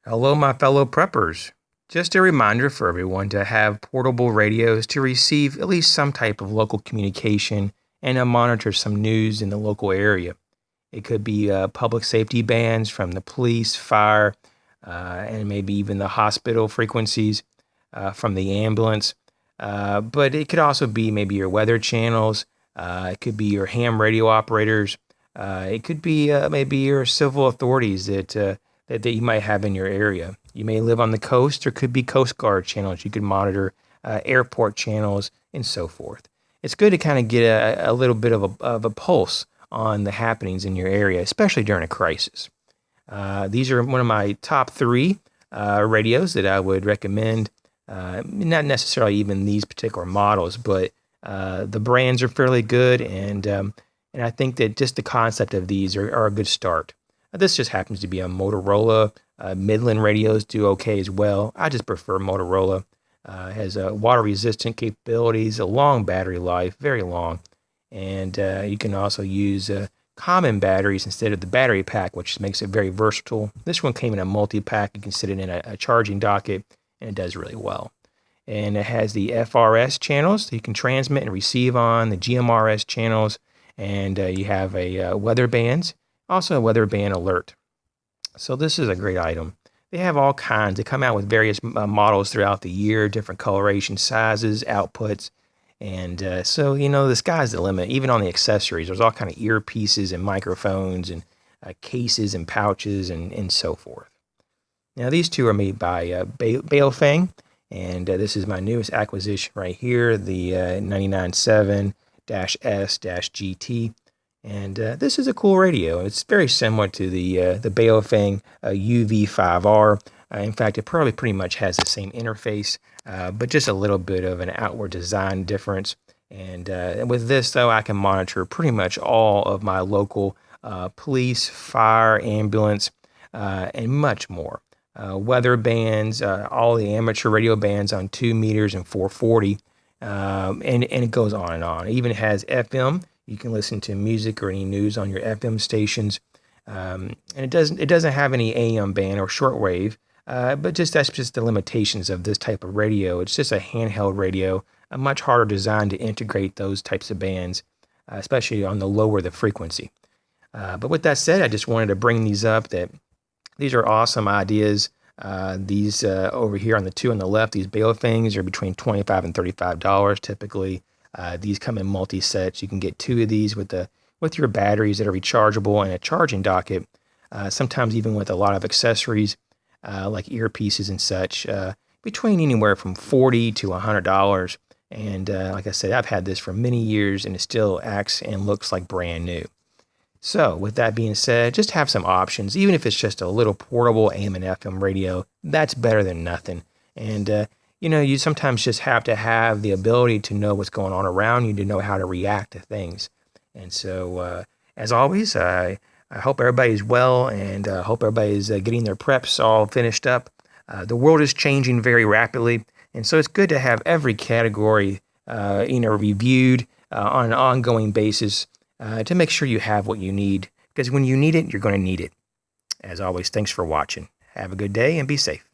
Hello, my fellow preppers. Just a reminder for everyone to have portable radios to receive at least some type of local communication and to monitor some news in the local area. It could be public safety bands from the police, fire, and maybe even the hospital frequencies from the ambulance. But it could also be maybe your weather channels. It could be your ham radio operators. It could be maybe your civil authorities that you might have in your area. You may live on the coast, or could be Coast Guard channels. You could monitor airport channels and so forth. It's good to kind of get a little bit of a pulse on the happenings in your area, especially during a crisis. These are one of my top three radios that I would recommend. Not necessarily even these particular models, but the brands are fairly good, and I think that just the concept of these are a good start. This just happens to be a Motorola. Midland radios do okay as well. I just prefer Motorola. Has water resistant capabilities, a long battery life, very long, and you can also use common batteries instead of the battery pack, which makes it very versatile. This one came in a multi-pack. You can sit it in a charging docket, and it does really well. And it has the FRS channels that you can transmit and receive on, the GMRS channels, and you have a weather bands, also a weather band alert. So this is a great item. They have all kinds. They come out with various models throughout the year, different coloration sizes, outputs. And so, the sky's the limit. Even on the accessories, there's all kind of earpieces and microphones and cases and pouches and so forth. Now, these two are made by Baofeng, and this is my newest acquisition right here, the 997-S-GT. And this is a cool radio. It's very similar to the Baofeng UV5R. In fact, it probably pretty much has the same interface, but just a little bit of an outward design difference. And with this, though, I can monitor pretty much all of my local police, fire, ambulance, and much more. Weather bands, all the amateur radio bands on 2 meters and 440, and it goes on and on. It even has FM. You can listen to music or any news on your FM stations, and it doesn't have any AM band or shortwave, but that's just the limitations of this type of radio. It's just a handheld radio, a much harder design to integrate those types of bands, especially on the lower the frequency. But with that said, I just wanted to bring these up. That these are awesome ideas. These over here on the two on the left, these Baofengs are between $25 and $35 typically. These come in multi-sets. You can get two of these with your batteries that are rechargeable and a charging docket, sometimes even with a lot of accessories like earpieces and such, between anywhere from $40 to $100. And like I said, I've had this for many years, and it still acts and looks like brand new. So with that being said, just have some options. Even if it's just a little portable AM and FM radio, that's better than nothing. And you sometimes just have to have the ability to know what's going on around you, to know how to react to things. And so, as always, I hope everybody's well, and hope everybody's getting their preps all finished up. The world is changing very rapidly, and so it's good to have every category, reviewed on an ongoing basis to make sure you have what you need. Because when you need it, you're going to need it. As always, thanks for watching. Have a good day and be safe.